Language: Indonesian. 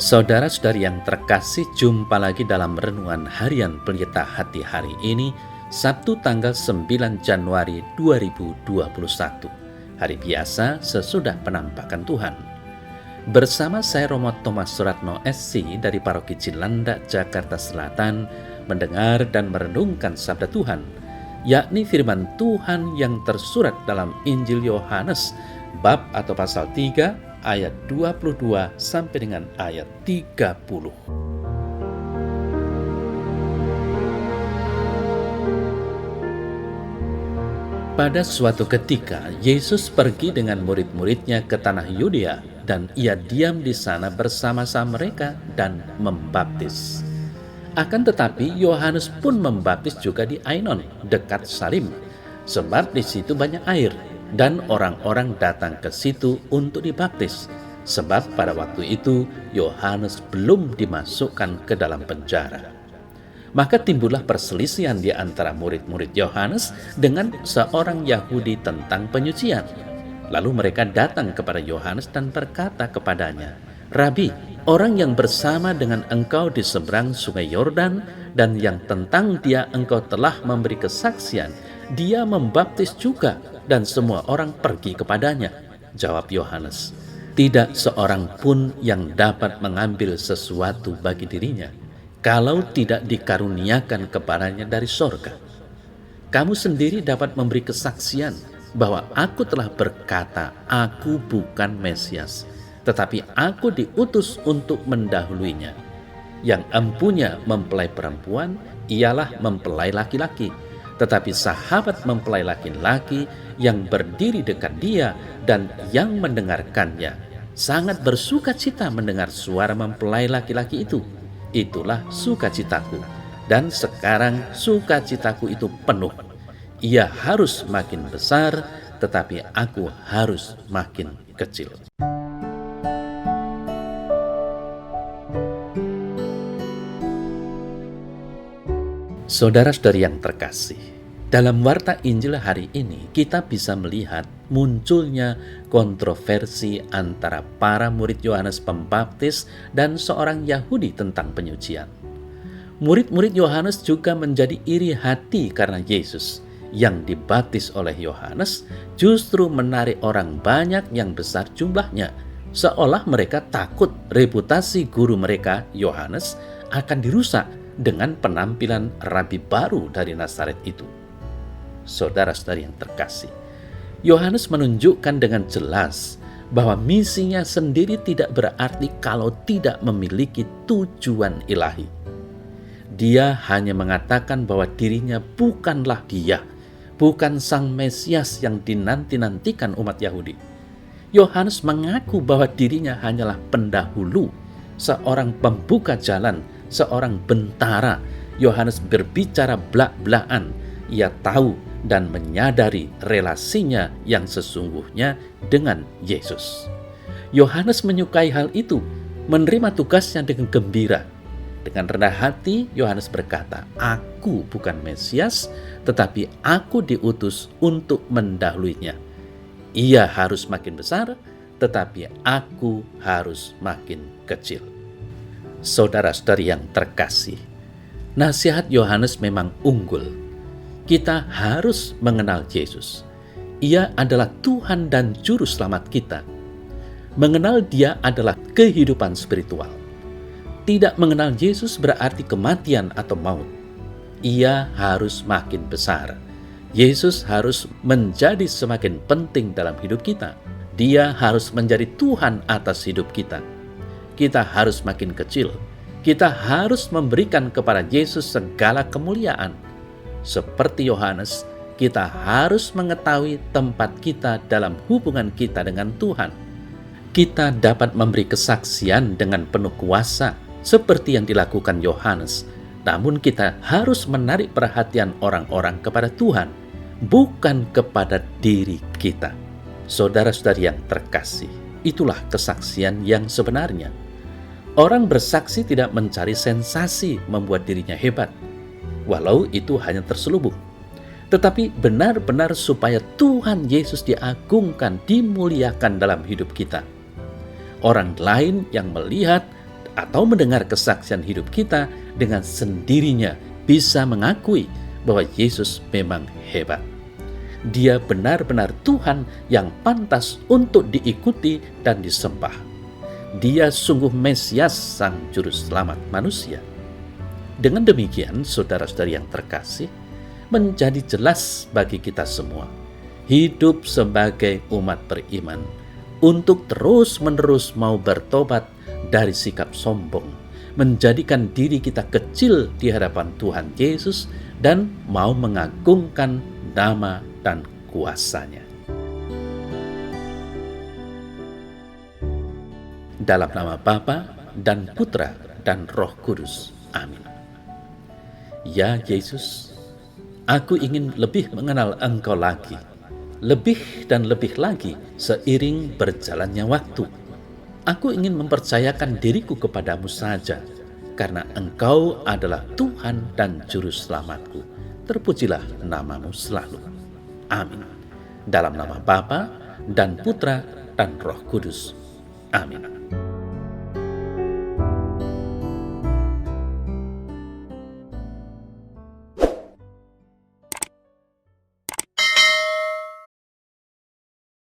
Saudara-saudari yang terkasih, jumpa lagi dalam Renungan Harian Pelita Hati hari ini, Sabtu tanggal 9 Januari 2021. Hari biasa sesudah penampakan Tuhan. Bersama saya Romo Thomas Suratno SC dari Paroki Cilandak, Jakarta Selatan, mendengar dan merenungkan sabda Tuhan, yakni firman Tuhan yang tersurat dalam Injil Yohanes, bab atau pasal 3, ayat 22 sampai dengan ayat 30. Pada suatu ketika, Yesus pergi dengan murid-muridnya ke tanah Yudea, dan ia diam di sana bersama-sama mereka dan membaptis. Akan tetapi, Yohanes pun membaptis juga di Ainon, dekat Salim, sebab di situ banyak air, dan orang-orang datang ke situ untuk dibaptis, sebab pada waktu itu Yohanes belum dimasukkan ke dalam penjara. Maka timbullah perselisihan di antara murid-murid Yohanes dengan seorang Yahudi tentang penyucian. Lalu mereka datang kepada Yohanes dan berkata kepadanya, "Rabi, orang yang bersama dengan engkau di seberang sungai Yordan dan yang tentang dia engkau telah memberi kesaksian, dia membaptis juga dan semua orang pergi kepadanya." Jawab Yohanes, "Tidak seorang pun yang dapat mengambil sesuatu bagi dirinya, kalau tidak dikaruniakan kepadanya dari sorga. Kamu sendiri dapat memberi kesaksian bahwa aku telah berkata, aku bukan Mesias, tetapi aku diutus untuk mendahuluinya. Yang empunya mempelai perempuan, ialah mempelai laki-laki. Tetapi sahabat mempelai laki-laki yang berdiri dekat dia dan yang mendengarkannya sangat bersuka cita mendengar suara mempelai laki-laki itu. Itulah sukacitaku, dan sekarang sukacitaku itu penuh. Ia harus makin besar, tetapi aku harus makin kecil." Saudara-saudari yang terkasih, dalam warta Injil hari ini kita bisa melihat munculnya kontroversi antara para murid Yohanes Pembaptis dan seorang Yahudi tentang penyucian. Murid-murid Yohanes juga menjadi iri hati karena Yesus yang dibaptis oleh Yohanes justru menarik orang banyak yang besar jumlahnya, seolah mereka takut reputasi guru mereka Yohanes akan dirusak dengan penampilan rabi baru dari Nazaret itu. Saudara-saudari yang terkasih, Yohanes menunjukkan dengan jelas bahwa misinya sendiri tidak berarti kalau tidak memiliki tujuan ilahi. Dia hanya mengatakan bahwa dirinya bukanlah dia, bukan Sang Mesias yang dinanti-nantikan umat Yahudi. Yohanes mengaku bahwa dirinya hanyalah pendahulu, seorang pembuka jalan, seorang bentara. Yohanes berbicara blak-blakan. Ia tahu dan menyadari relasinya yang sesungguhnya dengan Yesus. Yohanes menyukai hal itu, menerima tugasnya dengan gembira. Dengan rendah hati, Yohanes berkata, "Aku bukan Mesias, tetapi aku diutus untuk mendahuluinya. Ia harus makin besar, tetapi aku harus makin kecil." Saudara-saudari yang terkasih, nasihat Yohanes memang unggul. Kita harus mengenal Yesus. Ia adalah Tuhan dan Juru Selamat kita. Mengenal Dia adalah kehidupan spiritual. Tidak mengenal Yesus berarti kematian atau maut. Ia harus makin besar. Yesus harus menjadi semakin penting dalam hidup kita. Dia harus menjadi Tuhan atas hidup kita. Kita harus makin kecil. Kita harus memberikan kepada Yesus segala kemuliaan. Seperti Yohanes, kita harus mengetahui tempat kita dalam hubungan kita dengan Tuhan. Kita dapat memberi kesaksian dengan penuh kuasa seperti yang dilakukan Yohanes, namun kita harus menarik perhatian orang-orang kepada Tuhan, bukan kepada diri kita. Saudara-saudari yang terkasih, itulah kesaksian yang sebenarnya. Orang bersaksi tidak mencari sensasi membuat dirinya hebat, walau itu hanya terselubung, tetapi benar-benar supaya Tuhan Yesus diagungkan, dimuliakan dalam hidup kita. Orang lain yang melihat atau mendengar kesaksian hidup kita, dengan sendirinya bisa mengakui bahwa Yesus memang hebat. Dia benar-benar Tuhan yang pantas untuk diikuti dan disembah. Dia sungguh Mesias, Sang Juru Selamat manusia. Dengan demikian, saudara-saudari yang terkasih, menjadi jelas bagi kita semua, hidup sebagai umat beriman untuk terus-menerus mau bertobat dari sikap sombong, menjadikan diri kita kecil di hadapan Tuhan Yesus, dan mau mengagungkan nama dan kuasa-Nya. Dalam nama Bapa dan Putra dan Roh Kudus. Amin. Ya Yesus, aku ingin lebih mengenal Engkau lagi, lebih dan lebih lagi seiring berjalannya waktu. Aku ingin mempercayakan diriku kepadamu saja, karena Engkau adalah Tuhan dan Juru Selamatku. Terpujilah namamu selalu. Amin. Dalam nama Bapa dan Putra dan Roh Kudus. Amin.